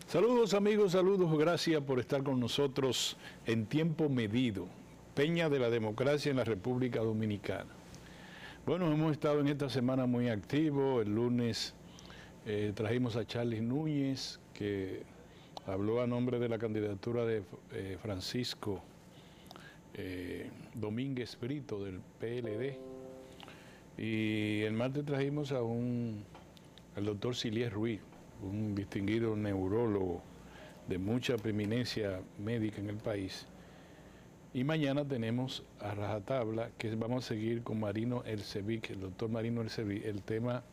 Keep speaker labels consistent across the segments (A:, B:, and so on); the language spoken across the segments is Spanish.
A: Saludos amigos, saludos, gracias por estar con nosotros en Tiempo Medido, Peña de la Democracia en la República Dominicana. Bueno, hemos estado en esta semana muy activos. El lunes trajimos a Charlie Núñez, que habló a nombre de la candidatura de Francisco Domínguez Brito del PLD. Y el martes trajimos al doctor Ciliés Ruiz, un distinguido neurólogo de mucha preeminencia médica en el país. Y mañana tenemos a rajatabla, que vamos a seguir con Marino Ercevich, el doctor Marino Ercevich, el tema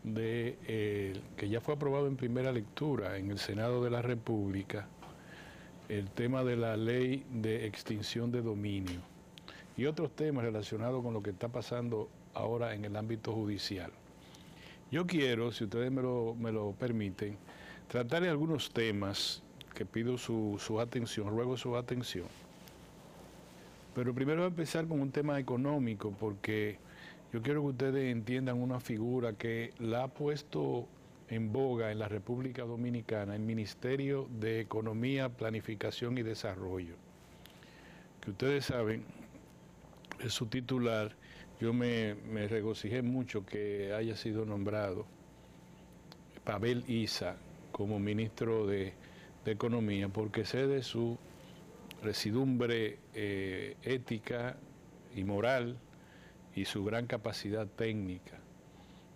A: que ya fue aprobado en primera lectura en el Senado de la República, el tema de la ley de extinción de dominio y otros temas relacionados con lo que está pasando ahora en el ámbito judicial. Yo quiero, si ustedes me lo permiten, tratar de algunos temas que pido su atención, ruego su atención. Pero primero voy a empezar con un tema económico, porque yo quiero que ustedes entiendan una figura que la ha puesto en boga en la República Dominicana, el Ministerio de Economía, Planificación y Desarrollo. Que ustedes saben, es su titular. Yo me regocijé mucho que haya sido nombrado Pavel Issa como ministro de Economía, porque sé de su residumbre ética y moral y su gran capacidad técnica.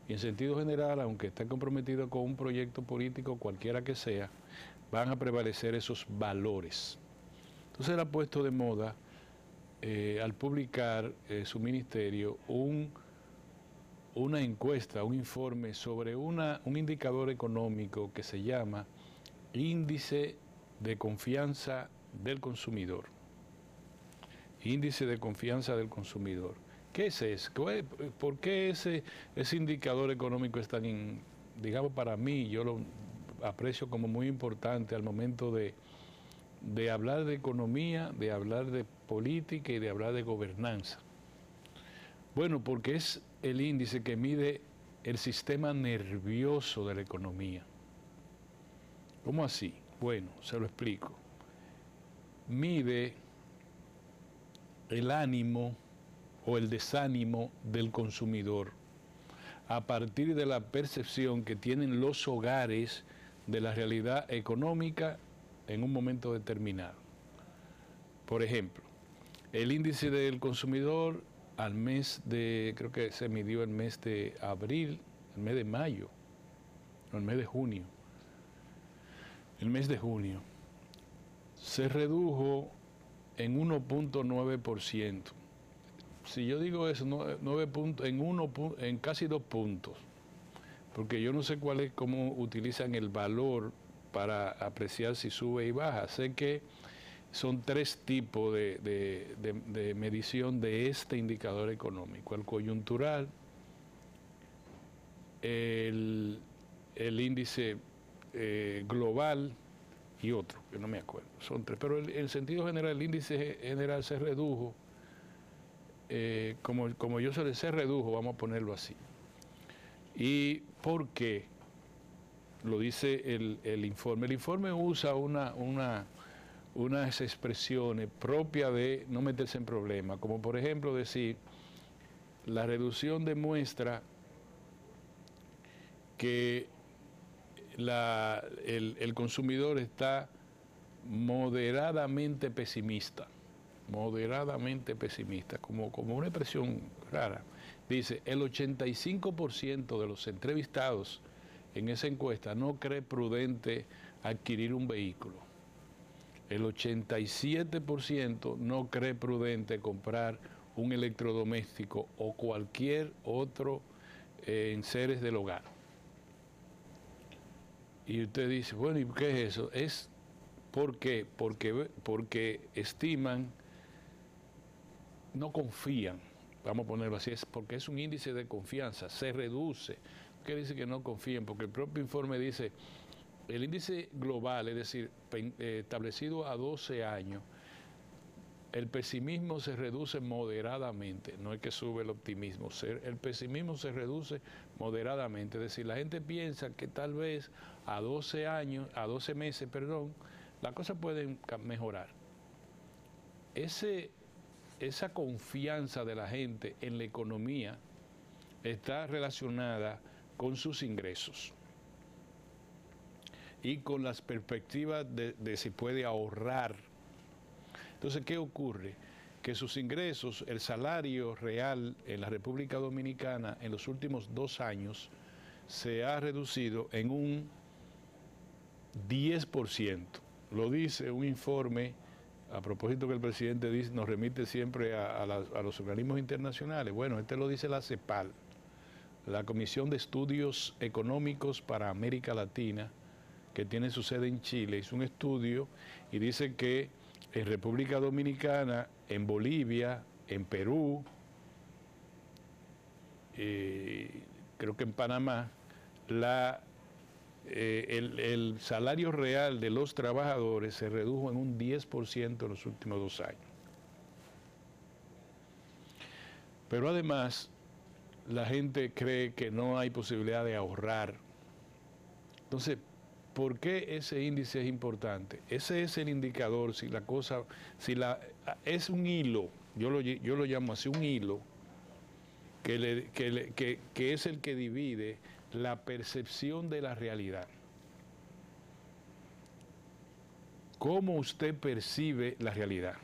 A: Y en sentido general, aunque está comprometido con un proyecto político cualquiera que sea, van a prevalecer esos valores. Entonces él ha puesto de moda al publicar su ministerio una encuesta, un informe sobre un indicador económico que se llama Índice de Confianza del Consumidor. Índice de Confianza del Consumidor. ¿Qué es eso? ¿Por qué ese indicador económico es tan, digamos, para mí, yo lo aprecio como muy importante al momento de hablar de economía, de hablar de política y de hablar de gobernanza? Bueno, porque es el índice que mide el sistema nervioso de la economía. ¿Cómo así? Bueno, se lo explico. Mide el ánimo o el desánimo del consumidor a partir de la percepción que tienen los hogares de la realidad económica en un momento determinado. Por ejemplo, el índice del consumidor al mes de, creo que se midió el mes de abril, el mes de mayo, no, el mes de junio. El mes de junio se redujo en 1.9%. Si yo digo eso, 9 puntos, en casi 2 puntos, porque yo no sé cómo utilizan el valor para apreciar si sube y baja. Sé que son 3 tipos de medición de este indicador económico: el coyuntural, el índice global y otro, que no me acuerdo. Son 3, pero en sentido general, el índice general se redujo, como yo se redujo, vamos a ponerlo así. ¿Y por qué? Lo dice el informe. El informe usa unas expresiones propias de no meterse en problemas, como por ejemplo decir, la reducción demuestra que el consumidor está moderadamente pesimista, como una expresión rara. Dice, el 85% de los entrevistados en esa encuesta no cree prudente adquirir un vehículo. El 87% no cree prudente comprar un electrodoméstico o cualquier otro enseres del hogar. Y usted dice, bueno, ¿y qué es eso? ¿Por qué? Porque estiman, no confían, vamos a ponerlo así, porque es un índice de confianza, se reduce. ¿Qué dice que no confíen? Porque el propio informe dice, el índice global, es decir, establecido a 12 años, el pesimismo se reduce moderadamente, no es que sube el optimismo, el pesimismo se reduce moderadamente, es decir, la gente piensa que tal vez a 12 meses, perdón, las cosas pueden mejorar. Esa confianza de la gente en la economía está relacionada con sus ingresos y con las perspectivas de si puede ahorrar. Entonces, ¿qué ocurre? Que sus ingresos, el salario real en la República Dominicana en los últimos 2 años se ha reducido en un 10%. Lo dice un informe, a propósito que el presidente dice, nos remite siempre a los organismos internacionales. Bueno, este lo dice la CEPAL, la Comisión de Estudios Económicos para América Latina, que tiene su sede en Chile, hizo un estudio y dice que en República Dominicana, en Bolivia, en Perú, creo que en Panamá, el salario real de los trabajadores se redujo en un 10% en los últimos 2 años. Pero además, la gente cree que no hay posibilidad de ahorrar. Entonces, ¿por qué ese índice es importante? Ese es el indicador, es un hilo, yo lo llamo así, un hilo, que es el que divide la percepción de la realidad. ¿Cómo usted percibe la realidad?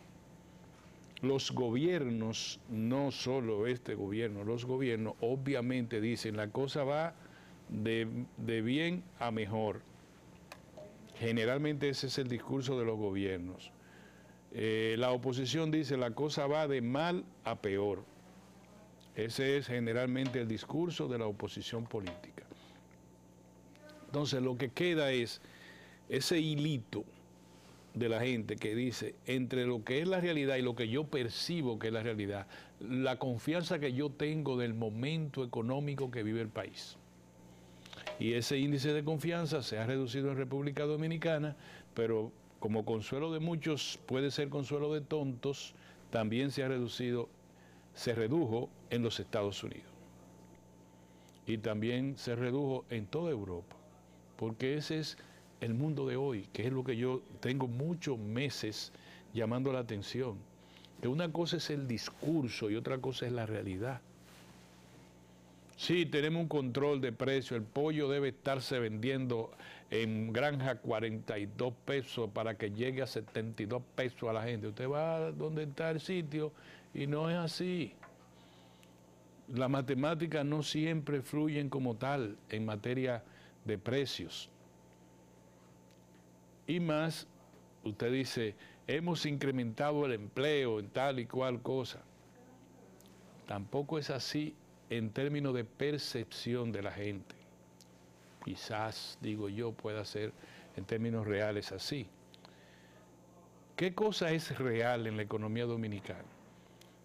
A: Los gobiernos, no solo este gobierno, los gobiernos obviamente dicen la cosa va de bien a mejor. Generalmente ese es el discurso de los gobiernos. La oposición dice la cosa va de mal a peor. Ese es generalmente el discurso de la oposición política. Entonces lo que queda es ese hilito de la gente que dice entre lo que es la realidad y lo que yo percibo que es la realidad, la confianza que yo tengo del momento económico que vive el país. Y ese índice de confianza se ha reducido en República Dominicana, pero como consuelo de muchos puede ser consuelo de tontos, también se redujo en los Estados Unidos. Y también se redujo en toda Europa, porque ese es el mundo de hoy, que es lo que yo tengo muchos meses llamando la atención. Que una cosa es el discurso y otra cosa es la realidad. Sí, tenemos un control de precio, el pollo debe estarse vendiendo en granja 42 pesos para que llegue a 72 pesos a la gente. Usted va a donde está el sitio y no es así. Las matemáticas no siempre fluyen como tal en materia de precios. Y más, usted dice, hemos incrementado el empleo en tal y cual cosa. Tampoco es así en términos de percepción de la gente. Quizás, digo yo, pueda ser en términos reales así. ¿Qué cosa es real en la economía dominicana?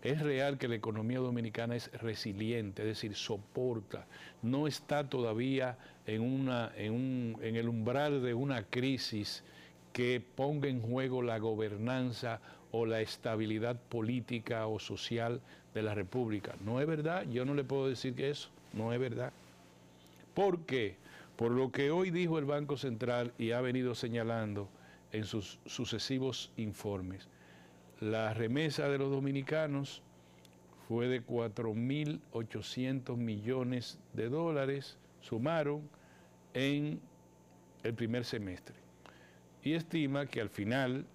A: Es real que la economía dominicana es resiliente, es decir, soporta, no está todavía en el umbral de una crisis que ponga en juego la gobernanza o la estabilidad política o social de la República. No es verdad, yo no le puedo decir que eso no es verdad. ¿Por qué? Por lo que hoy dijo el Banco Central y ha venido señalando en sus sucesivos informes. La remesa de los dominicanos fue de 4.800 millones de dólares, sumaron en el primer semestre. Y estima que al final,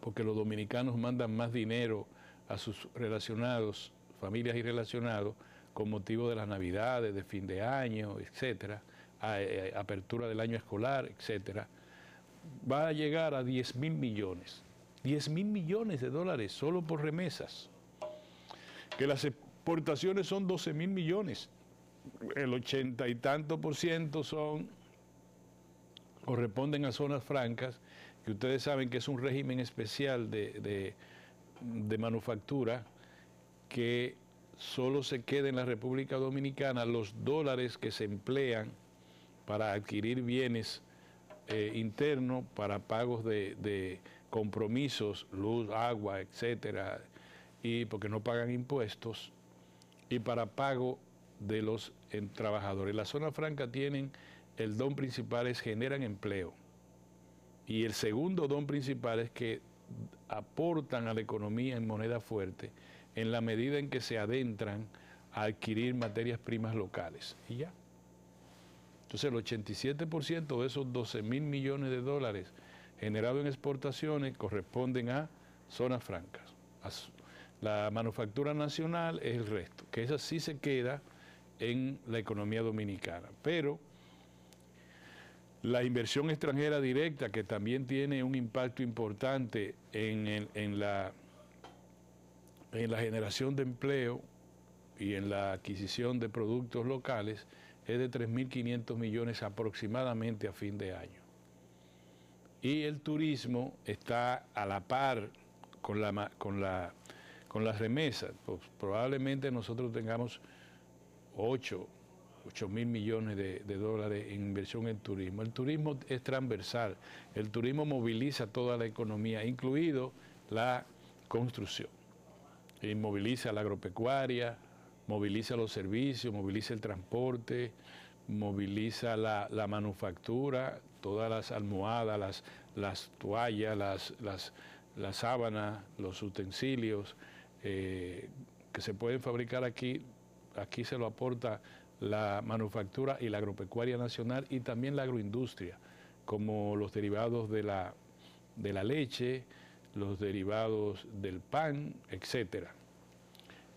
A: porque los dominicanos mandan más dinero a sus relacionados, familias y relacionados, con motivo de las navidades, de fin de año, etcétera, apertura del año escolar, etcétera, va a llegar a 10.000 millones. 10.000 millones de dólares solo por remesas. Que las exportaciones son 12.000 millones. El 80 y tanto % corresponden a zonas francas, que ustedes saben que es un régimen especial de manufactura que solo se queda en la República Dominicana los dólares que se emplean para adquirir bienes internos, para pagos de compromisos, luz, agua, etcétera, y porque no pagan impuestos, y para pago de los trabajadores. Las zonas francas tienen, el don principal es generan empleo, y el segundo don principal es que aportan a la economía en moneda fuerte en la medida en que se adentran a adquirir materias primas locales. Y ya. Entonces el 87% de esos 12.000 millones de dólares generados en exportaciones corresponden a zonas francas. La manufactura nacional es el resto, que esa sí se queda en la economía dominicana. Pero la inversión extranjera directa, que también tiene un impacto importante en la generación de empleo y en la adquisición de productos locales, es de 3.500 millones aproximadamente a fin de año. Y el turismo está a la par con las remesas. Pues probablemente nosotros tengamos 8.000 millones de dólares en inversión en turismo. El turismo es transversal, el turismo moviliza toda la economía, incluido la construcción. Y moviliza la agropecuaria, moviliza los servicios, moviliza el transporte, moviliza la manufactura, todas las almohadas, las toallas, las sábanas, los utensilios que se pueden fabricar aquí se lo aporta la manufactura y la agropecuaria nacional, y también la agroindustria, como los derivados de la leche, los derivados del pan, etcétera.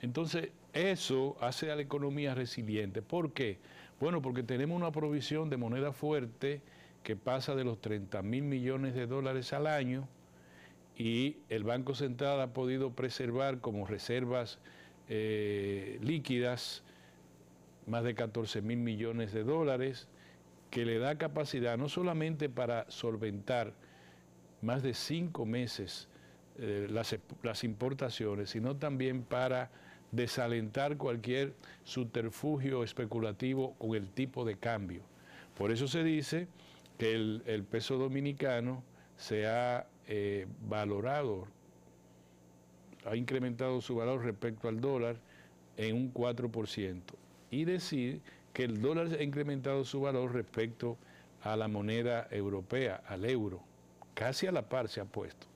A: Entonces, eso hace a la economía resiliente. ¿Por qué? Bueno, porque tenemos una provisión de moneda fuerte que pasa de los 30.000 millones de dólares al año, y el Banco Central ha podido preservar como reservas líquidas más de 14.000 millones de dólares, que le da capacidad no solamente para solventar más de 5 meses las importaciones, sino también para desalentar cualquier subterfugio especulativo con el tipo de cambio. Por eso se dice que el peso dominicano se ha valorado, ha incrementado su valor respecto al dólar en un 4%. Y decir que el dólar ha incrementado su valor respecto a la moneda europea, al euro, casi a la par se ha puesto.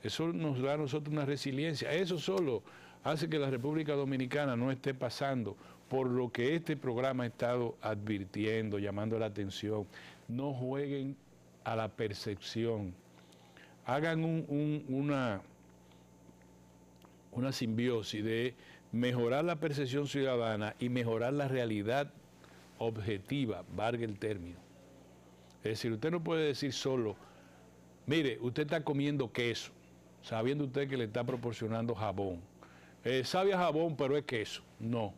A: Eso nos da a nosotros una resiliencia. Eso solo hace que la República Dominicana no esté pasando por lo que este programa ha estado advirtiendo, llamando la atención. No jueguen a la percepción. Hagan una simbiosis de mejorar la percepción ciudadana y mejorar la realidad objetiva, valga el término. Es decir, usted no puede decir solo, mire, usted está comiendo queso, sabiendo usted que le está proporcionando jabón. Sabe a jabón, pero es queso. No.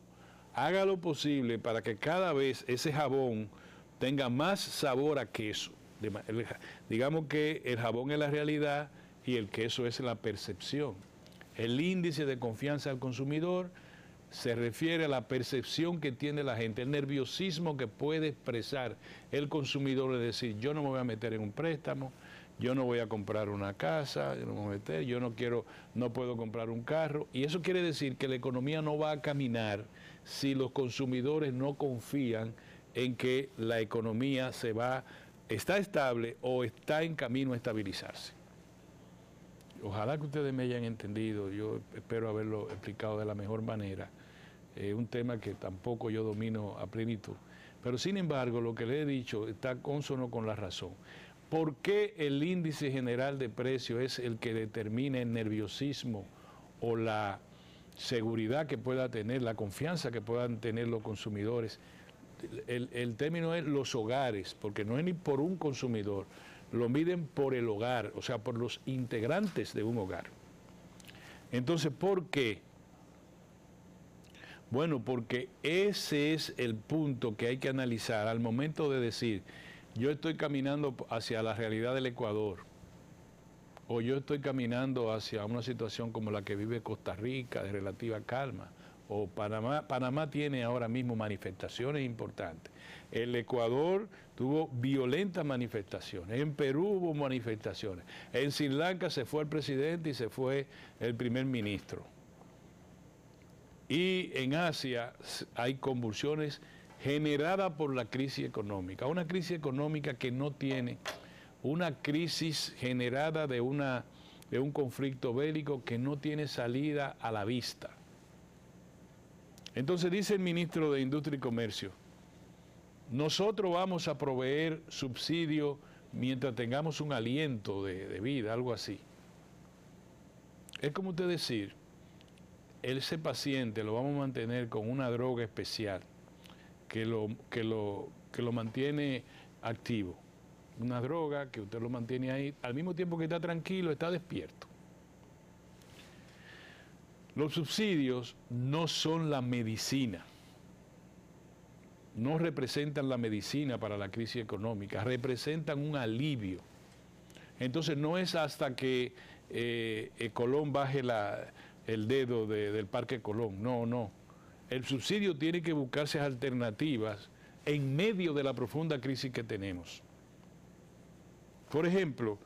A: Haga lo posible para que cada vez ese jabón tenga más sabor a queso. Digamos que el jabón es la realidad y el queso es la percepción. El índice de confianza del consumidor se refiere a la percepción que tiene la gente, el nerviosismo que puede expresar el consumidor, de decir, yo no me voy a meter en un préstamo, yo no voy a comprar una casa, yo no me voy a meter, no puedo comprar un carro. Y eso quiere decir que la economía no va a caminar si los consumidores no confían en que la economía está estable o está en camino a estabilizarse. Ojalá que ustedes me hayan entendido, yo espero haberlo explicado de la mejor manera. Un tema que tampoco yo domino a plenitud. Pero sin embargo, lo que le he dicho está cónsono con la razón. ¿Por qué el índice general de precios es el que determina el nerviosismo o la seguridad que pueda tener, la confianza que puedan tener los consumidores? El término es los hogares, porque no es ni por un consumidor, lo miden por el hogar, o sea, por los integrantes de un hogar. Entonces, ¿por qué? Bueno, porque ese es el punto que hay que analizar al momento de decir, yo estoy caminando hacia la realidad del Ecuador, o yo estoy caminando hacia una situación como la que vive Costa Rica, de relativa calma, o Panamá. Panamá tiene ahora mismo manifestaciones importantes. El Ecuador tuvo violentas manifestaciones. En Perú hubo manifestaciones. En Sri Lanka se fue el presidente y se fue el primer ministro. Y en Asia hay convulsiones generadas por la crisis económica. Una crisis económica que no tiene una crisis generada de un conflicto bélico que no tiene salida a la vista. Entonces dice el ministro de Industria y Comercio, nosotros vamos a proveer subsidio mientras tengamos un aliento de vida, algo así. Es como usted decir, ese paciente lo vamos a mantener con una droga especial que lo mantiene activo. Una droga que usted lo mantiene ahí, al mismo tiempo que está tranquilo, está despierto. Los subsidios no son la medicina, no representan la medicina para la crisis económica, representan un alivio. Entonces no es hasta que Colón baje el dedo del Parque Colón, no. El subsidio tiene que buscarse alternativas en medio de la profunda crisis que tenemos. Por ejemplo,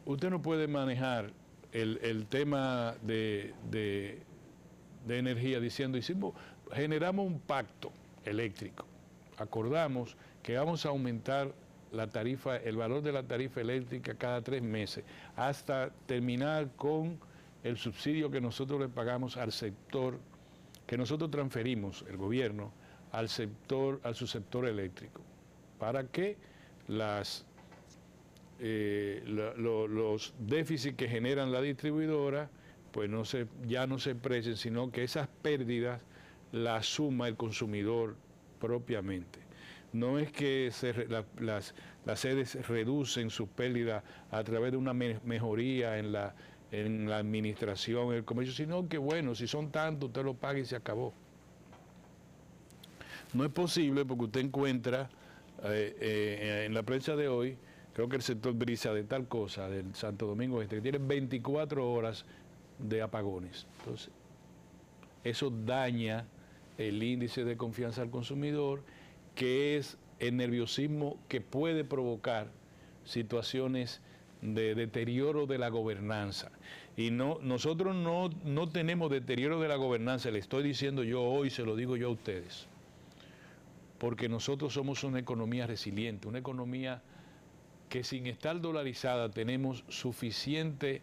A: usted no puede manejar el tema de energía diciendo, generamos un pacto eléctrico, acordamos que vamos a aumentar la tarifa, el valor de la tarifa eléctrica cada 3 meses, hasta terminar con el subsidio que nosotros le pagamos al sector, que nosotros transferimos, el gobierno, al su sector eléctrico, para que los déficits que generan la distribuidora pues ya no se precien, sino que esas pérdidas las asuma el consumidor propiamente. No es que las sedes reducen sus pérdidas a través de una mejoría en la administración, en el comercio, sino que bueno, si son tantos, usted lo paga y se acabó. No es posible porque usted encuentra en la prensa de hoy, creo que el sector Brisa de tal cosa, del Santo Domingo Este, que tiene 24 horas de apagones. Entonces, eso daña el índice de confianza al consumidor, que es el nerviosismo que puede provocar situaciones de deterioro de la gobernanza. Y nosotros no tenemos deterioro de la gobernanza, le estoy diciendo yo hoy, se lo digo yo a ustedes, porque nosotros somos una economía resiliente, una economía que sin estar dolarizada tenemos suficiente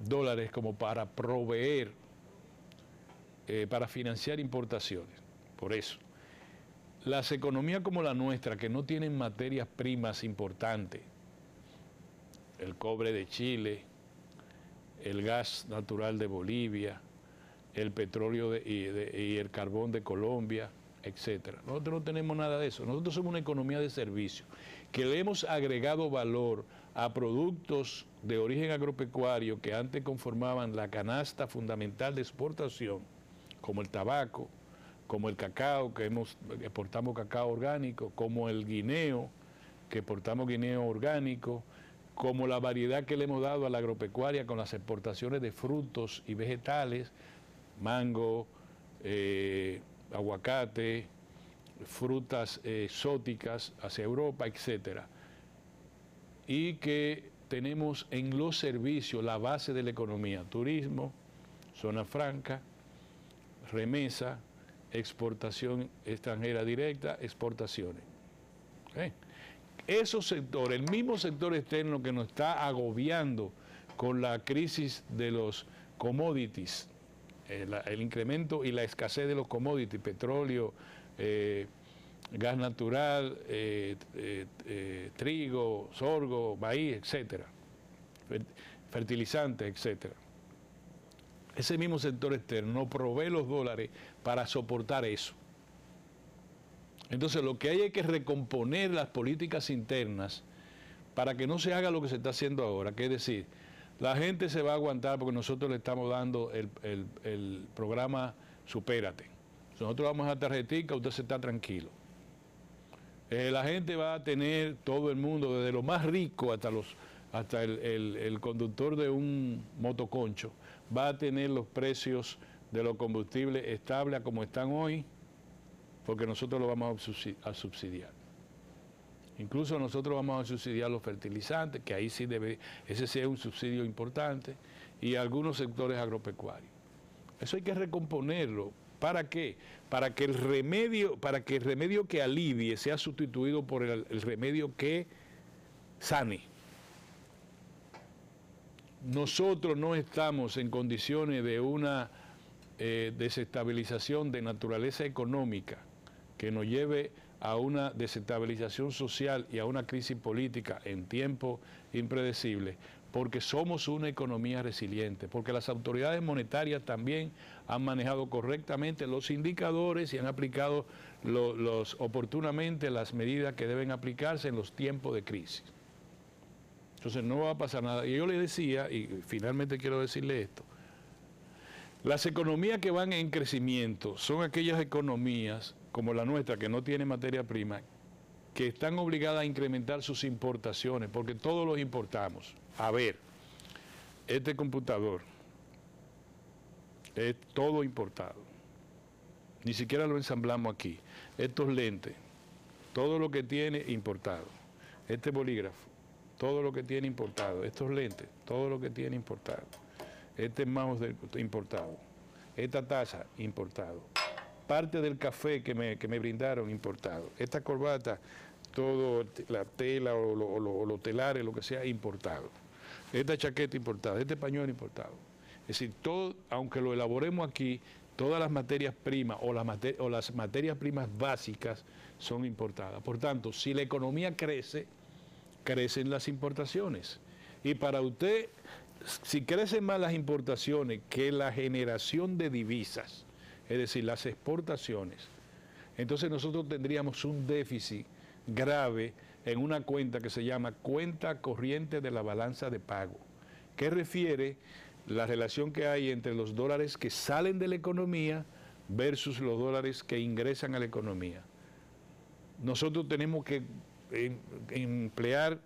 A: dólares como para proveer, para financiar importaciones. Por eso, las economías como la nuestra, que no tienen materias primas importantes, el cobre de Chile, el gas natural de Bolivia, el petróleo y el carbón de Colombia, etcétera. Nosotros no tenemos nada de eso. Nosotros somos una economía de servicio, que le hemos agregado valor a productos de origen agropecuario que antes conformaban la canasta fundamental de exportación, como el tabaco, como el cacao, que exportamos cacao orgánico, como el guineo, que exportamos guineo orgánico, como la variedad que le hemos dado a la agropecuaria con las exportaciones de frutos y vegetales, mango, aguacate, frutas exóticas hacia Europa, etcétera. Y que tenemos en los servicios la base de la economía: turismo, zona franca, remesa, exportación extranjera directa, exportaciones. Esos sectores, el mismo sector externo que nos está agobiando con la crisis de los commodities, el incremento y la escasez de los commodities, petróleo, gas natural, trigo, sorgo, maíz, etcétera, fertilizantes, etcétera. Ese mismo sector externo provee los dólares para soportar eso. Entonces lo que hay es que recomponer las políticas internas para que no se haga lo que se está haciendo ahora, que es decir, la gente se va a aguantar porque nosotros le estamos dando el programa Supérate. Nosotros vamos a tarjetica, usted se está tranquilo. La gente va a tener, todo el mundo, desde lo más rico hasta el conductor de un motoconcho, va a tener los precios de los combustibles estable a como están hoy, porque nosotros lo vamos a subsidiar. Incluso nosotros vamos a subsidiar los fertilizantes, que ahí sí debe, ese sí es un subsidio importante, y algunos sectores agropecuarios. Eso hay que recomponerlo. ¿Para qué? Para que el remedio que alivie sea sustituido por el remedio que sane. Nosotros no estamos en condiciones de una desestabilización de naturaleza económica que nos lleve a una desestabilización social y a una crisis política en tiempo impredecible, porque somos una economía resiliente, porque las autoridades monetarias también han manejado correctamente los indicadores y han aplicado oportunamente las medidas que deben aplicarse en los tiempos de crisis. Entonces no va a pasar nada. Y yo le decía, y finalmente quiero decirle esto, las economías que van en crecimiento son aquellas economías como la nuestra, que no tiene materia prima, que están obligadas a incrementar sus importaciones, porque todos los importamos. A ver, este computador es todo importado. Ni siquiera lo ensamblamos aquí. Estos lentes, todo lo que tiene importado. Este bolígrafo, todo lo que tiene importado. Estos lentes, todo lo que tiene importado. Este mouse importado. Esta taza, importado. Parte del café que me brindaron, importado. Esta corbata, todo, la tela o los telares, lo que sea, importado. Esta chaqueta importada, este pañuelo importado. Es decir, todo, aunque lo elaboremos aquí, todas las materias primas o las materias primas básicas son importadas. Por tanto, si la economía crece, crecen las importaciones. Y para usted, si crecen más las importaciones que la generación de divisas, es decir, las exportaciones, entonces nosotros tendríamos un déficit grave en una cuenta que se llama cuenta corriente de la balanza de pago, que refiere la relación que hay entre los dólares que salen de la economía versus los dólares que ingresan a la economía. Nosotros tenemos que emplear,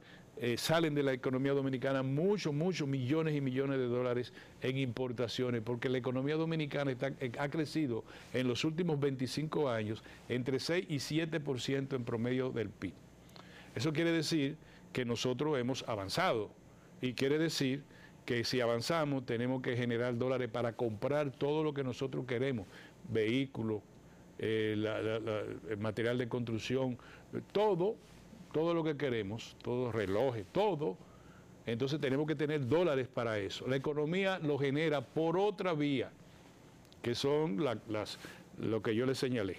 A: salen de la economía dominicana muchos millones y millones de dólares en importaciones, porque la economía dominicana ha crecido en los últimos 25 años entre 6 y 7% en promedio del PIB. Eso quiere decir que nosotros hemos avanzado y quiere decir que si avanzamos tenemos que generar dólares para comprar todo lo que nosotros queremos, vehículos, el material de construcción, todo lo que queremos, todos relojes, todo. Entonces tenemos que tener dólares para eso. La economía lo genera por otra vía, que son lo que yo les señalé.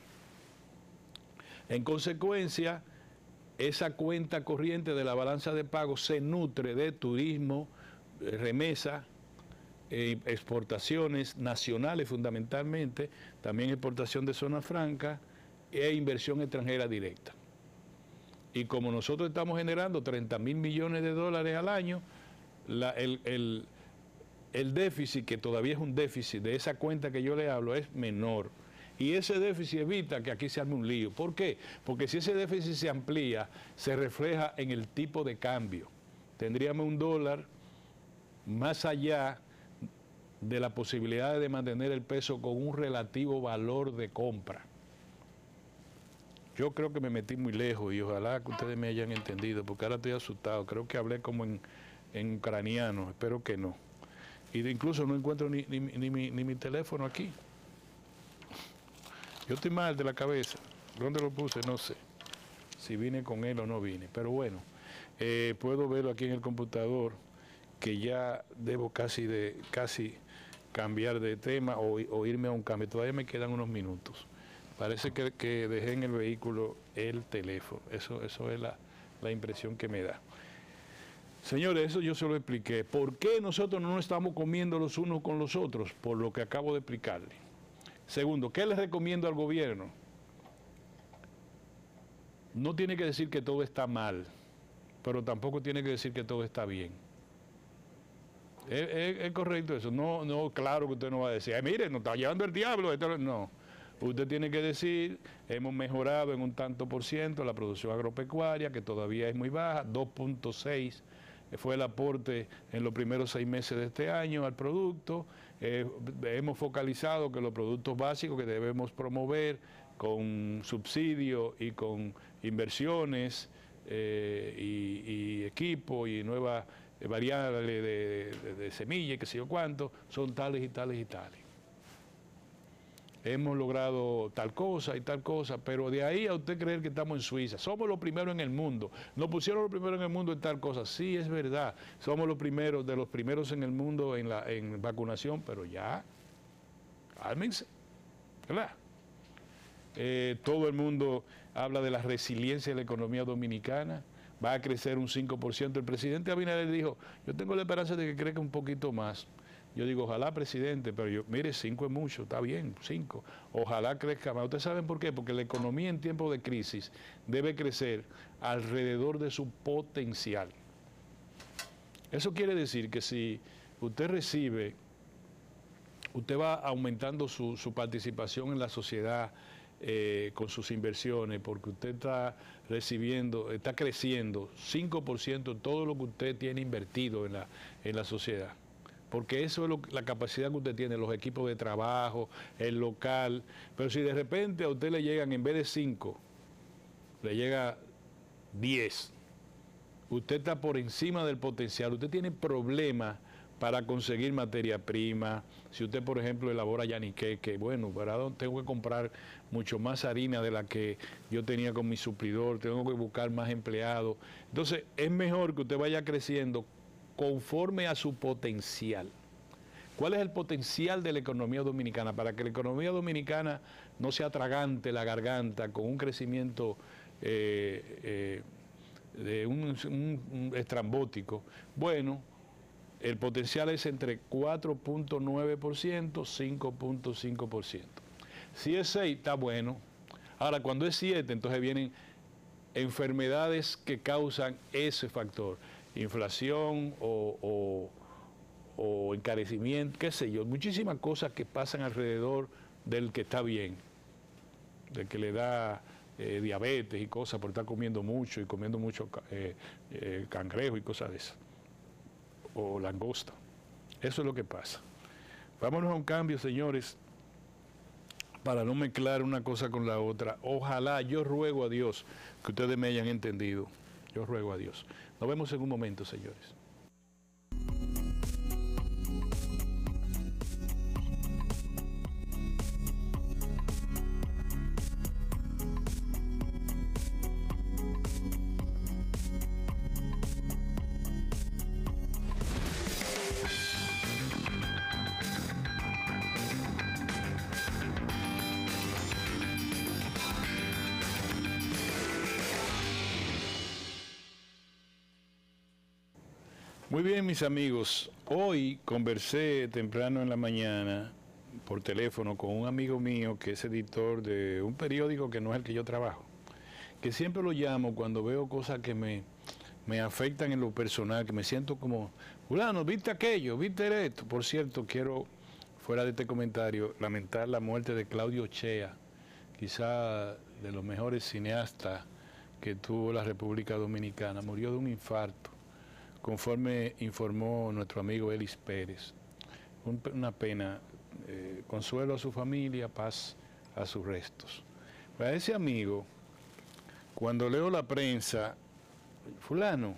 A: En consecuencia, esa cuenta corriente de la balanza de pago se nutre de turismo, remesa, exportaciones nacionales fundamentalmente, también exportación de zona franca e inversión extranjera directa. Y como nosotros estamos generando 30.000 millones de dólares al año, el déficit, que todavía es un déficit de esa cuenta que yo le hablo, es menor. Y ese déficit evita que aquí se arme un lío. ¿Por qué? Porque si ese déficit se amplía, se refleja en el tipo de cambio. Tendríamos un dólar más allá de la posibilidad de mantener el peso con un relativo valor de compra. Yo creo que me metí muy lejos y ojalá que ustedes me hayan entendido, porque ahora estoy asustado. Creo que hablé como en ucraniano, espero que no. Y incluso no encuentro ni mi teléfono aquí. Yo estoy mal de la cabeza. ¿Dónde lo puse? No sé. Si vine con él o no vine. Pero bueno, puedo verlo aquí en el computador, que ya debo casi cambiar de tema o irme a un cambio. Todavía me quedan unos minutos. Parece que dejé en el vehículo el teléfono. Eso es la impresión que me da. Señores, eso yo se lo expliqué. ¿Por qué nosotros no nos estamos comiendo los unos con los otros? Por lo que acabo de explicarle. Segundo, ¿qué les recomiendo al gobierno? No tiene que decir que todo está mal, pero tampoco tiene que decir que todo está bien. ¿Es correcto eso? No, claro que usted no va a decir, mire, nos está llevando el diablo. No. Usted tiene que decir, hemos mejorado en un tanto por ciento la producción agropecuaria, que todavía es muy baja, 2.6 fue el aporte en los primeros 6 meses de este año al producto. hemos focalizado que los productos básicos que debemos promover con subsidios y con inversiones y equipo y nuevas variables de semillas, que sé yo cuánto, son tales y tales y tales. Hemos logrado tal cosa y tal cosa, pero de ahí a usted creer que estamos en Suiza, somos los primeros en el mundo, nos pusieron los primeros en el mundo en tal cosa, sí es verdad, somos los primeros, de los primeros en el mundo en vacunación, pero ya, cálmense, ¿verdad? Todo el mundo habla de la resiliencia de la economía dominicana, va a crecer un 5%, el presidente Abinader dijo, yo tengo la esperanza de que crezca un poquito más. Yo digo, ojalá, presidente, pero yo, mire, 5 es mucho, está bien, 5. Ojalá crezca más. ¿Ustedes saben por qué? Porque la economía en tiempos de crisis debe crecer alrededor de su potencial. Eso quiere decir que si usted recibe, usted va aumentando su participación en la sociedad con sus inversiones, porque usted está recibiendo, está creciendo 5% todo lo que usted tiene invertido en la sociedad. Porque eso es la capacidad que usted tiene, los equipos de trabajo, el local. Pero si de repente a usted le llegan, en vez de 5, le llega 10, usted está por encima del potencial, usted tiene problemas para conseguir materia prima. Si usted, por ejemplo, elabora yaniqué, que bueno, ¿verdad? Tengo que comprar mucho más harina de la que yo tenía con mi suplidor, tengo que buscar más empleados. Entonces, es mejor que usted vaya creciendo conforme a su potencial. ¿Cuál es el potencial de la economía dominicana? Para que la economía dominicana no se atragante la garganta con un crecimiento de un estrambótico. Bueno, el potencial es entre 4.9%, 5.5%. Si es 6, está bueno. Ahora, cuando es 7, entonces vienen enfermedades que causan ese factor. Inflación o encarecimiento, qué sé yo, muchísimas cosas que pasan alrededor del que está bien, del que le da diabetes y cosas por estar comiendo mucho y comiendo mucho cangrejo y cosas de esas, o langosta. Eso es lo que pasa. Vámonos a un cambio, señores, para no mezclar una cosa con la otra. Ojalá, yo ruego a Dios que ustedes me hayan entendido. Yo ruego a Dios. Nos vemos en un momento, señores. Muy bien, mis amigos. Hoy conversé temprano en la mañana por teléfono con un amigo mío que es editor de un periódico que no es el que yo trabajo, que siempre lo llamo cuando veo cosas que me afectan en lo personal, que me siento como, fulano, ¿viste aquello? ¿Viste esto? Por cierto, quiero, fuera de este comentario, lamentar la muerte de Claudio Chea, quizá de los mejores cineastas que tuvo la República Dominicana. Murió de un infarto, conforme informó nuestro amigo Elis Pérez. Una pena, consuelo a su familia, paz a sus restos. Para ese amigo, cuando leo la prensa, fulano,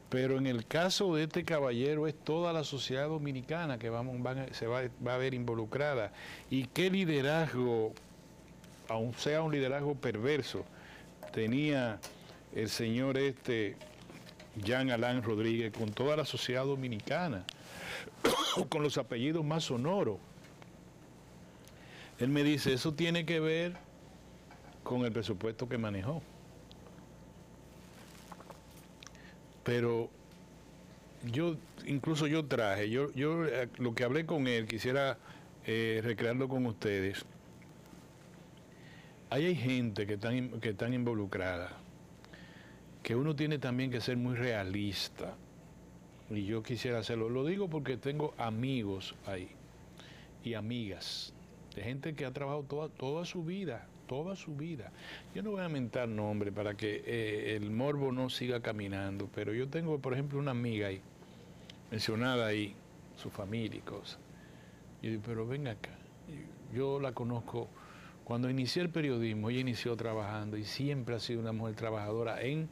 A: pero en el caso de este caballero es toda la sociedad dominicana que se va a ver involucrada. Y qué liderazgo, aun sea un liderazgo perverso, tenía el señor Jean Alain Rodríguez con toda la sociedad dominicana, con los apellidos más sonoros. Él me dice, eso tiene que ver con el presupuesto que manejó. Pero incluso yo traje, lo que hablé con él, quisiera recrearlo con ustedes. Ahí hay gente que están involucrada, que uno tiene también que ser muy realista, y yo quisiera hacerlo. Lo digo porque tengo amigos ahí y amigas, de gente que ha trabajado toda su vida. Yo no voy a mentar nombre para que el morbo no siga caminando, pero yo tengo, por ejemplo, una amiga ahí, mencionada ahí, su familia y cosas. Y yo digo, pero ven acá, yo la conozco, cuando inicié el periodismo, ella inició trabajando y siempre ha sido una mujer trabajadora en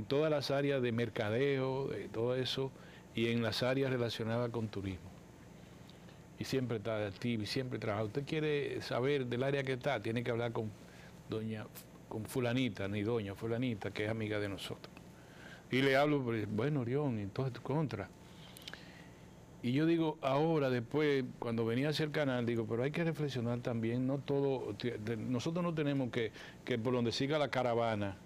A: todas las áreas de mercadeo, de todo eso, y en las áreas relacionadas con turismo. Y siempre está activa y siempre trabaja. Usted quiere saber del área que está, tiene que hablar con fulanita, ni doña fulanita, que es amiga de nosotros. Y le hablo, bueno, Orión, entonces tu contra. Y yo digo, ahora, después, cuando venía hacia el canal, digo, pero hay que reflexionar también, no todo, nosotros no tenemos que por donde siga la caravana,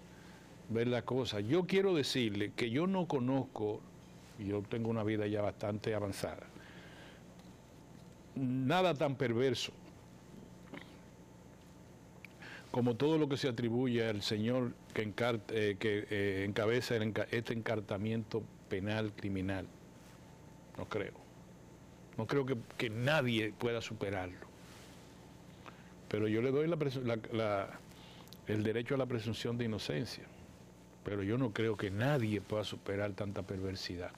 A: ver la cosa. Yo quiero decirle que yo no conozco, yo tengo una vida ya bastante avanzada, nada tan perverso como todo lo que se atribuye al señor que encabeza este encartamiento penal criminal. No creo. No creo que nadie pueda superarlo. Pero yo le doy el derecho a la presunción de inocencia. Pero yo no creo que nadie pueda superar tanta perversidad.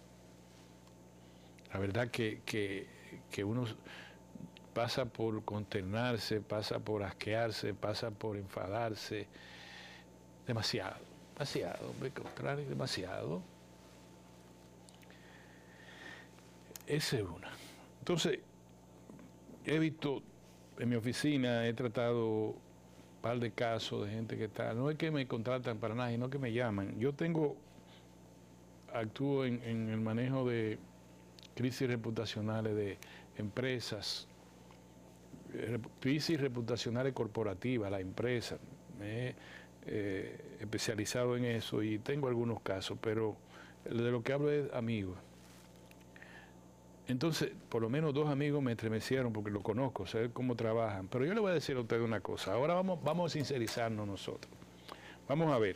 A: La verdad que uno pasa por consternarse, pasa por asquearse, pasa por enfadarse. Demasiado, hombre, contrario, demasiado. Esa es una. Entonces, he visto en mi oficina, he tratado un par de casos de gente que está, no es que me contratan para nada, sino que me llaman. Yo actúo en el manejo de crisis reputacionales de empresas, crisis reputacionales corporativas, la empresa. Me he especializado en eso y tengo algunos casos, pero de lo que hablo es amigos. Entonces, por lo menos 2 amigos me estremecieron porque lo conozco, sé cómo trabajan. Pero yo le voy a decir a usted una cosa. Ahora vamos a sincerizarnos nosotros. Vamos a ver.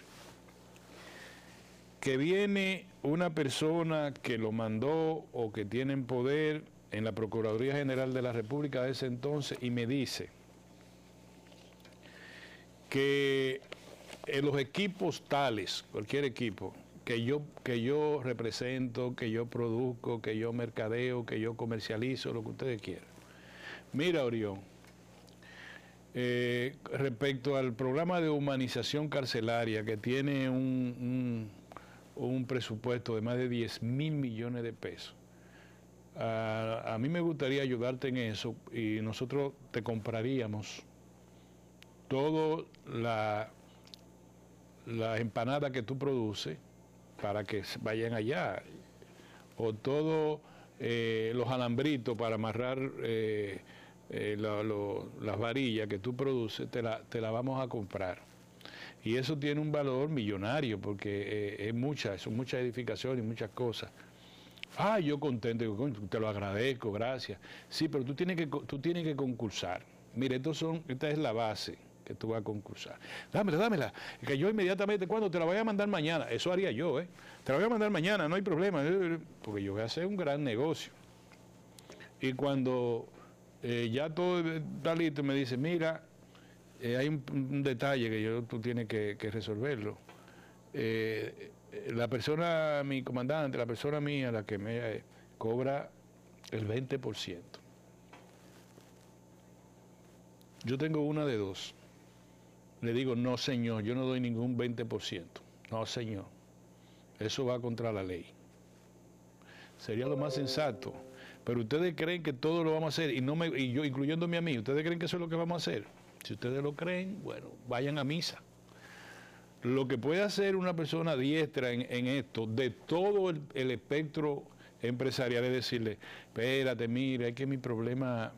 A: Que viene una persona que lo mandó o que tiene en poder en la Procuraduría General de la República de ese entonces y me dice que en los equipos tales, cualquier equipo, que yo represento, que yo produzco, que yo mercadeo, que yo comercializo, lo que ustedes quieran. Mira, Orión, respecto al programa de humanización carcelaria que tiene un presupuesto de más de 10.000 millones de pesos, a mí me gustaría ayudarte en eso y nosotros te compraríamos todo la empanada que tú produces para que vayan allá, o todos los alambritos para amarrar las varillas que tú produces, te la vamos a comprar. Y eso tiene un valor millonario, porque son muchas edificaciones y muchas cosas. Ah, yo contento, digo, te lo agradezco, gracias. Sí, pero tú tienes que concursar. Mire, esta es la base que tú vas a concursar. Dámela. Que yo inmediatamente, cuando te la voy a mandar mañana, eso haría yo, te la voy a mandar mañana, no hay problema, porque yo voy a hacer un gran negocio. Y cuando ya todo está listo, me dice, mira, hay un detalle que tú tienes que resolverlo. La persona, mi comandante, la persona mía, la que me cobra el 20%. Yo tengo una de dos. Le digo, no señor, yo no doy ningún 20%. No señor, eso va contra la ley. Sería lo más sensato. Pero ustedes creen que todo lo vamos a hacer, y yo, incluyéndome a mí, ¿ustedes creen que eso es lo que vamos a hacer? Si ustedes lo creen, bueno, vayan a misa. Lo que puede hacer una persona diestra en esto, de todo el espectro empresarial, es decirle, espérate, mira, es que mi problema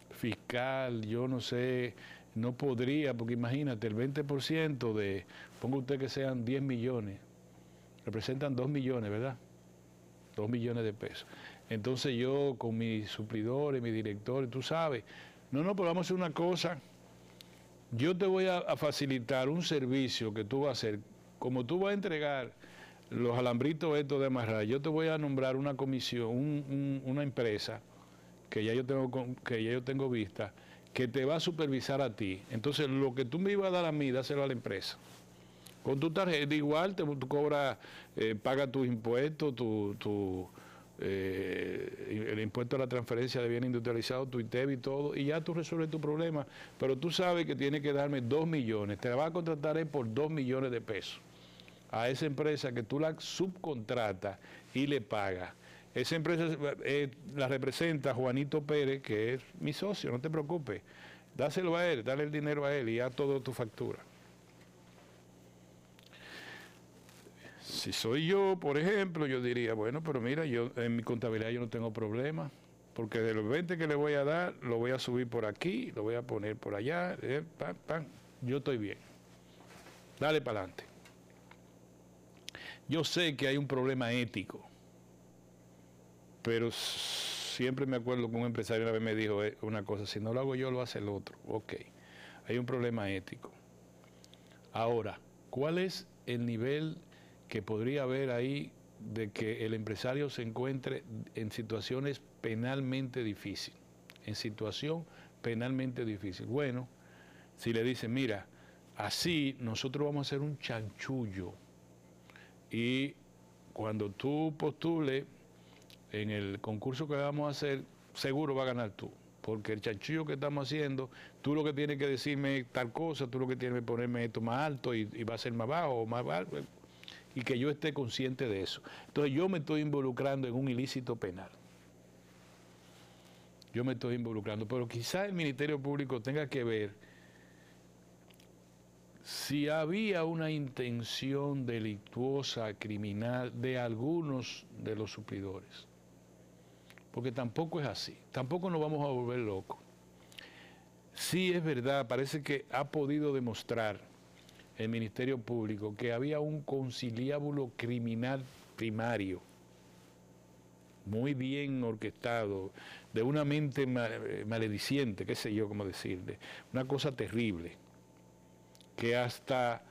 A: fiscal, yo no sé, no podría, porque imagínate, el 20% ponga usted que sean 10 millones, representan 2 millones, ¿verdad? 2 millones de pesos. Entonces yo con mis suplidores, mis directores, tú sabes, no, pero vamos a hacer una cosa, yo te voy a facilitar un servicio que tú vas a hacer, como tú vas a entregar los alambritos estos de amarrar, yo te voy a nombrar una comisión, una empresa que ya yo tengo vista, que te va a supervisar a ti. Entonces, lo que tú me ibas a dar a mí, dáselo a la empresa. Con tu tarjeta, igual, tú cobras, pagas tus impuestos, el impuesto a la transferencia de bienes industrializados, tu ITEV y todo, y ya tú resuelves tu problema. Pero tú sabes que tienes que darme 2 millones, te la vas a contratar por 2 millones de pesos a esa empresa que tú la subcontratas y le pagas. Esa empresa la representa Juanito Pérez, que es mi socio, no te preocupes. Dáselo a él, dale el dinero a él y ya todo tu factura. Si soy yo, por ejemplo, yo diría, bueno, pero mira, yo en mi contabilidad yo no tengo problema, porque de los 20 que le voy a dar, lo voy a subir por aquí, lo voy a poner por allá, pam, pam, yo estoy bien. Dale para adelante. Yo sé que hay un problema ético, pero siempre me acuerdo que un empresario una vez me dijo una cosa, si no lo hago yo, lo hace el otro. Ok, hay un problema ético. Ahora, ¿cuál es el nivel que podría haber ahí de que el empresario se encuentre en situaciones penalmente difíciles? En situación penalmente difícil. Bueno, si le dicen, mira, así nosotros vamos a hacer un chanchullo y cuando tú postules en el concurso que vamos a hacer, seguro va a ganar tú. Porque el chanchullo que estamos haciendo, tú lo que tienes que decirme es tal cosa, tú lo que tienes que ponerme esto más alto y va a ser más bajo o más bajo, y que yo esté consciente de eso. Entonces yo me estoy involucrando en un ilícito penal. Yo me estoy involucrando, pero quizás el Ministerio Público tenga que ver si había una intención delictuosa, criminal, de algunos de los suplidores. Porque tampoco es así, tampoco nos vamos a volver locos. Sí es verdad, parece que ha podido demostrar el Ministerio Público que había un conciliábulo criminal primario, muy bien orquestado, de una mente malediciente, qué sé yo cómo decirle, una cosa terrible, que hasta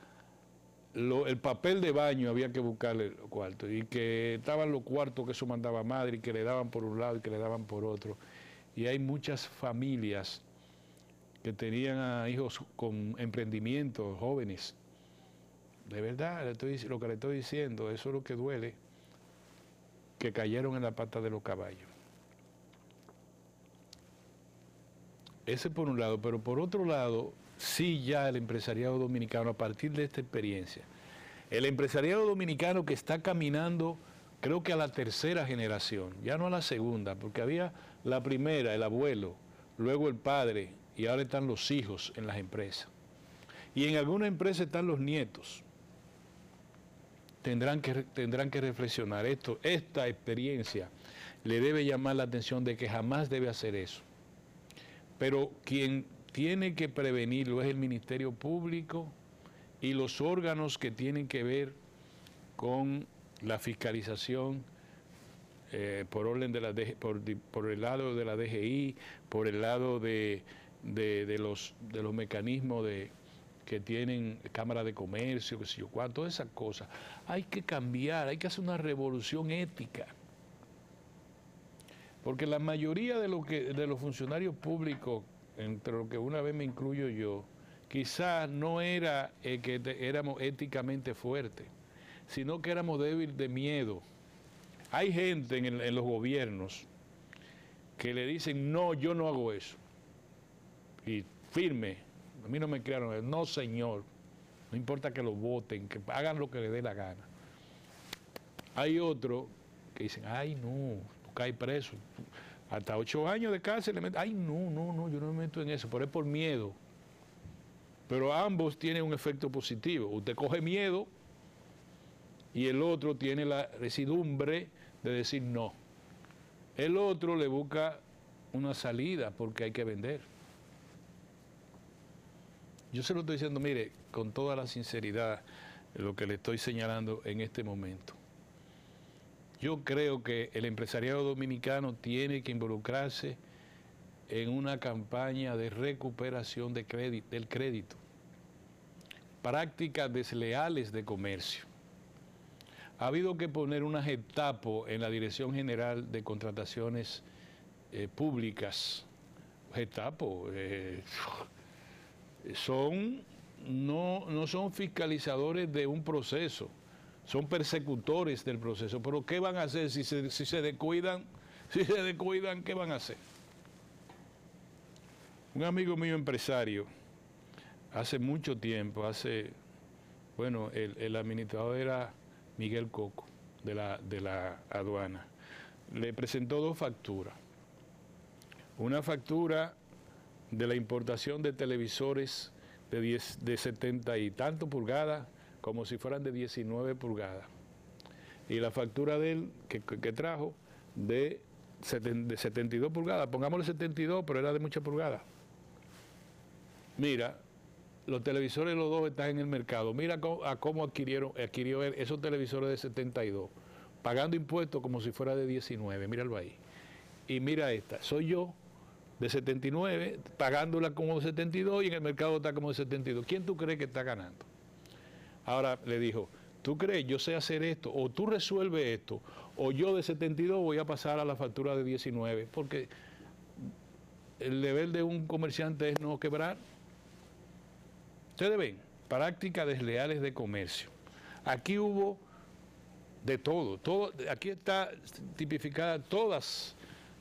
A: el papel de baño había que buscarle los cuartos, y que estaban los cuartos que eso mandaba madre, y que le daban por un lado y que le daban por otro. Y hay muchas familias que tenían a hijos con emprendimientos, jóvenes. De verdad, lo que le estoy diciendo, eso es lo que duele, que cayeron en la pata de los caballos. Ese por un lado, pero por otro lado, sí ya el empresariado dominicano, a partir de esta experiencia, el empresariado dominicano que está caminando, creo que a la tercera generación, ya no a la segunda, porque había la primera, el abuelo, luego el padre, y ahora están los hijos en las empresas. Y en algunas empresas están los nietos. Tendrán que reflexionar esto. Esta experiencia le debe llamar la atención de que jamás debe hacer eso. Pero quien tiene que prevenirlo es el Ministerio Público y los órganos que tienen que ver con la fiscalización por orden de la por el lado de la DGI, por el lado de los mecanismos que tienen Cámara de Comercio, qué sé yo cuánto, todas esas cosas. Hay que cambiar, hay que hacer una revolución ética. Porque la mayoría de los funcionarios públicos, entre los que una vez me incluyo yo, quizás no era que éramos éticamente fuertes, sino que éramos débiles de miedo. Hay gente en los gobiernos que le dicen, no, yo no hago eso. Y firme, a mí no me crearon, no señor, no importa que lo voten, que hagan lo que les dé la gana. Hay otros que dicen, ay no, tú caes preso, hasta 8 años de cárcel le meten, ay no, yo no me meto en eso, pero es por miedo. Pero ambos tienen un efecto positivo, usted coge miedo y el otro tiene la residumbre de decir no. El otro le busca una salida porque hay que vender. Yo se lo estoy diciendo, mire, con toda la sinceridad, lo que le estoy señalando en este momento. Yo creo que el empresariado dominicano tiene que involucrarse en una campaña de recuperación del crédito. Prácticas desleales de comercio. Ha habido que poner una Gestapo en la Dirección General de Contrataciones Públicas. Gestapo, no son fiscalizadores de un proceso, son persecutores del proceso. Pero ¿qué van a hacer si se descuidan? Si se descuidan, ¿qué van a hacer? Un amigo mío empresario, hace mucho tiempo, bueno, el administrador era Miguel Coco, de la aduana. Le presentó 2 facturas. Una factura de la importación de televisores de 70 y tanto pulgadas, como si fueran de 19 pulgadas. Y la factura de él, que trajo, de 72 pulgadas, pongámosle 72, pero era de muchas pulgadas. Mira, los televisores los 2 están en el mercado. Mira cómo adquirió él esos televisores de 72, pagando impuestos como si fuera de 19, míralo ahí. Y mira esta, soy yo, de 79, pagándola como de 72 y en el mercado está como de 72. ¿Quién tú crees que está ganando? Ahora le dijo, ¿tú crees yo sé hacer esto? O tú resuelves esto, o yo de 72 voy a pasar a la factura de 19, porque el deber de un comerciante es no quebrar. Ustedes ven, prácticas desleales de comercio. Aquí hubo de todo, aquí está tipificada todas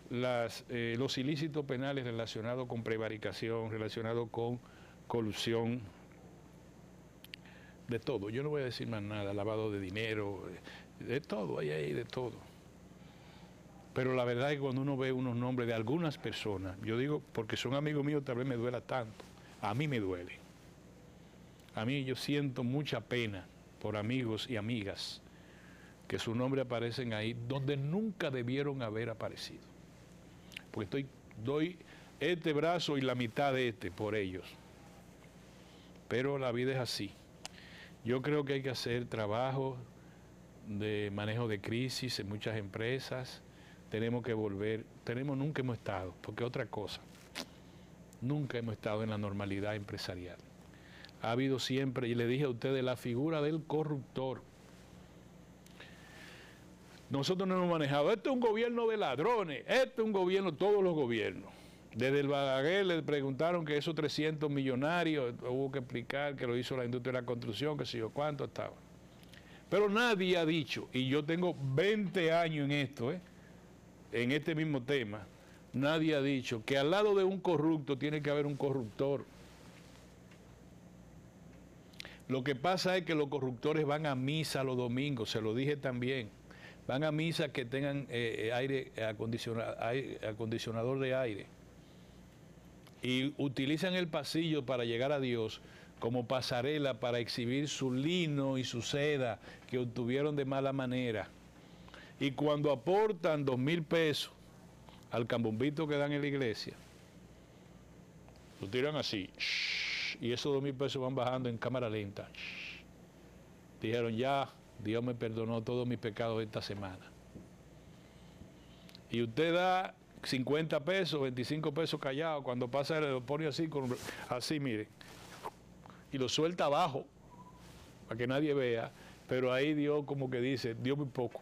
A: los ilícitos penales relacionados con prevaricación, relacionados con colusión, de todo. Yo no voy a decir más nada, lavado de dinero, de todo, hay ahí de todo. Pero la verdad es que cuando uno ve unos nombres de algunas personas, yo digo, porque son amigos míos, tal vez me duela tanto. A mí me duele. A mí yo siento mucha pena por amigos y amigas que sus nombres aparecen ahí donde nunca debieron haber aparecido. Porque doy este brazo y la mitad de este por ellos. Pero la vida es así. Yo creo que hay que hacer trabajo de manejo de crisis en muchas empresas. Tenemos que volver, nunca hemos estado, porque otra cosa, nunca hemos estado en la normalidad empresarial. Ha habido siempre, y le dije a ustedes, la figura del corruptor. Nosotros no hemos manejado, este es un gobierno de ladrones, este es un gobierno, todos los gobiernos. Desde el Balaguer le preguntaron que esos 300 millonarios, hubo que explicar que lo hizo la industria de la construcción, que sé yo cuánto estaba. Pero nadie ha dicho, y yo tengo 20 años en esto, en este mismo tema, nadie ha dicho que al lado de un corrupto tiene que haber un corruptor. Lo que pasa es que los corruptores van a misa los domingos, se lo dije también. Van a misa que tengan acondicionador de aire. Y utilizan el pasillo para llegar a Dios como pasarela para exhibir su lino y su seda que obtuvieron de mala manera. Y cuando aportan 2,000 pesos al cambombito que dan en la iglesia, lo tiran así, y esos 2,000 pesos van bajando en cámara lenta. Dijeron, ya, Dios me perdonó todos mis pecados esta semana. Y usted da 50 pesos, 25 pesos callado, cuando pasa lo pone así, así mire, y lo suelta abajo, para que nadie vea, pero ahí Dios como que dice, Dios muy poco,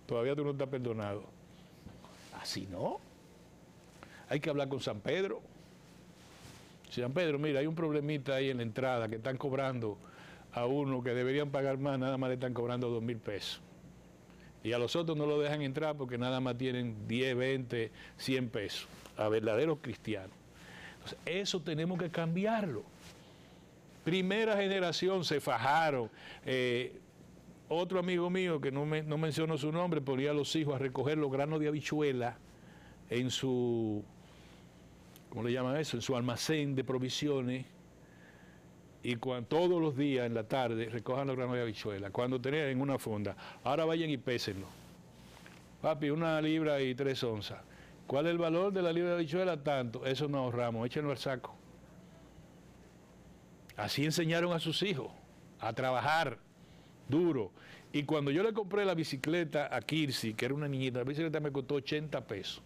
A: todavía tú no estás perdonado. Así no. Hay que hablar con San Pedro. San Pedro, mira, hay un problemita ahí en la entrada que están cobrando a uno que deberían pagar más, nada más le están cobrando 2,000 pesos. Y a los otros no lo dejan entrar porque nada más tienen 10, 20, 100 pesos, a verdaderos cristianos. Entonces, eso tenemos que cambiarlo. Primera generación se fajaron. Otro amigo mío, que no menciono su nombre, ponía a los hijos a recoger los granos de habichuela en su, ¿cómo le llaman eso? En su almacén de provisiones. Y todos los días en la tarde recojan los granos de habichuela, cuando tenían en una funda. Ahora vayan y pésenlo. Papi, 1 libra y 3 onzas. ¿Cuál es el valor de la libra de habichuela? Tanto. Eso no ahorramos, échenlo al saco. Así enseñaron a sus hijos a trabajar duro. Y cuando yo le compré la bicicleta a Kirsi, que era una niñita, la bicicleta me costó 80 pesos.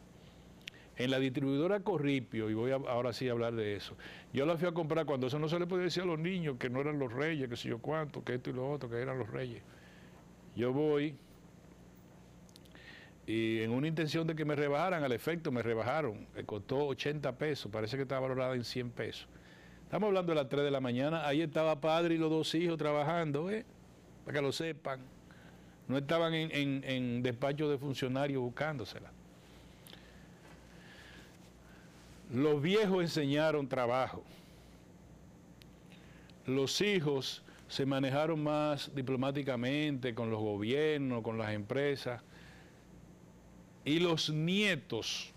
A: En la distribuidora Corripio, y voy ahora sí a hablar de eso, yo la fui a comprar cuando eso no se le podía decir a los niños, que no eran los reyes, que sé yo cuánto, que esto y lo otro, que eran los reyes. Yo voy, y en una intención de que me rebajaran, al efecto me rebajaron, me costó 80 pesos, parece que estaba valorada en 100 pesos. Estamos hablando de las 3 de la mañana, ahí estaba padre y los 2 hijos trabajando, para que lo sepan. no estaban en despachos de funcionarios buscándosela. Los viejos enseñaron trabajo. Los hijos se manejaron más diplomáticamente con los gobiernos, con las empresas. Y los nietos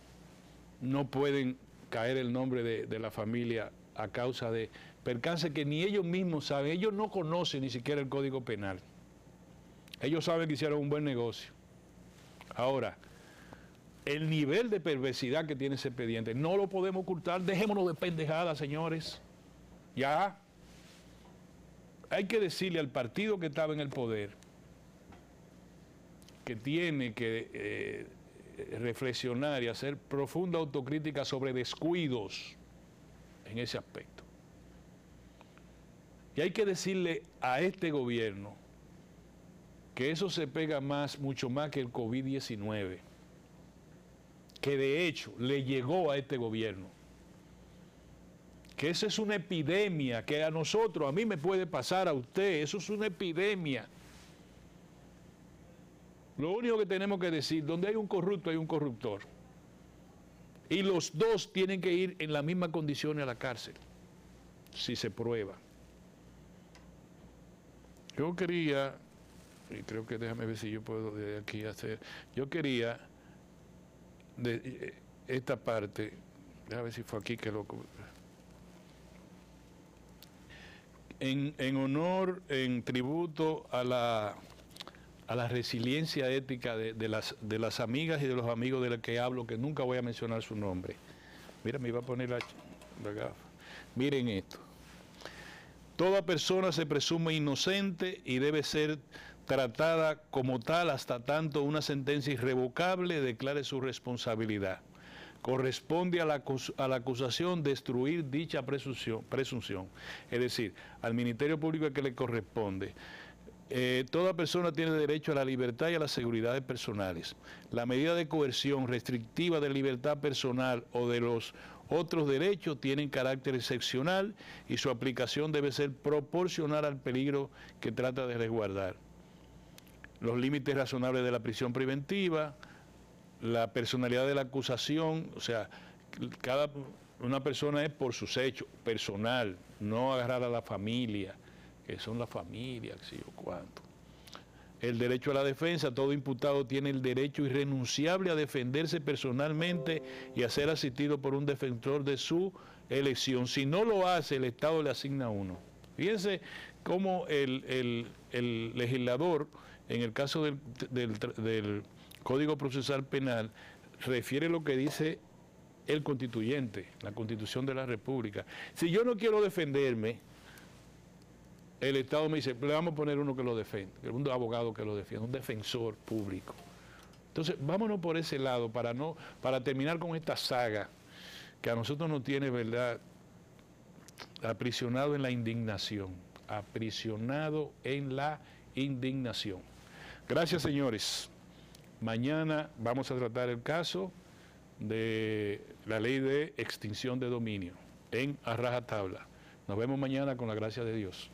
A: no pueden caer el nombre de la familia a causa de percance que ni ellos mismos saben. Ellos no conocen ni siquiera el Código Penal. Ellos saben que hicieron un buen negocio. Ahora, el nivel de perversidad que tiene ese expediente no lo podemos ocultar. Dejémonos de pendejadas, señores. Ya. Hay que decirle al partido que estaba en el poder que tiene que reflexionar y hacer profunda autocrítica sobre descuidos en ese aspecto. Y hay que decirle a este gobierno que eso se pega mucho más que el COVID-19, que de hecho le llegó a este gobierno, que esa es una epidemia, que a nosotros, a mí me puede pasar, a usted, eso es una epidemia. Lo único que tenemos que decir, donde hay un corrupto hay un corruptor. Y los dos tienen que ir en las mismas condiciones a la cárcel, si se prueba. Yo quería, y creo que déjame ver si yo puedo de aquí hacer, yo quería de esta parte, déjame ver si fue aquí que lo... En honor, en tributo a la resiliencia ética de las amigas y de los amigos de los que hablo, que nunca voy a mencionar su nombre. Mira, me iba a poner la gafa. Miren esto. Toda persona se presume inocente y debe ser tratada como tal hasta tanto una sentencia irrevocable declare su responsabilidad. Corresponde a la acusación destruir dicha presunción. Es decir, al Ministerio Público es que le corresponde. Toda persona tiene derecho a la libertad y a las seguridades personales. La medida de coerción restrictiva de libertad personal o de los otros derechos tienen carácter excepcional y su aplicación debe ser proporcional al peligro que trata de resguardar. Los límites razonables de la prisión preventiva, la personalidad de la acusación, o sea, una persona es por sus hechos, personal, no agarrar a la familia, que son la familia, sí o cuánto. El derecho a la defensa, todo imputado tiene el derecho irrenunciable a defenderse personalmente y a ser asistido por un defensor de su elección. Si no lo hace, el Estado le asigna uno. Fíjense cómo el legislador, en el caso del Código Procesal Penal, refiere lo que dice el constituyente, la Constitución de la República. Si yo no quiero defenderme, el Estado me dice, le vamos a poner uno que lo defienda, un abogado que lo defienda, un defensor público. Entonces, vámonos por ese lado para terminar con esta saga que a nosotros nos tiene, ¿verdad?, aprisionado en la indignación. Aprisionado en la indignación. Gracias, señores. Mañana vamos a tratar el caso de la ley de extinción de dominio en a rajatabla. Nos vemos mañana con la gracia de Dios.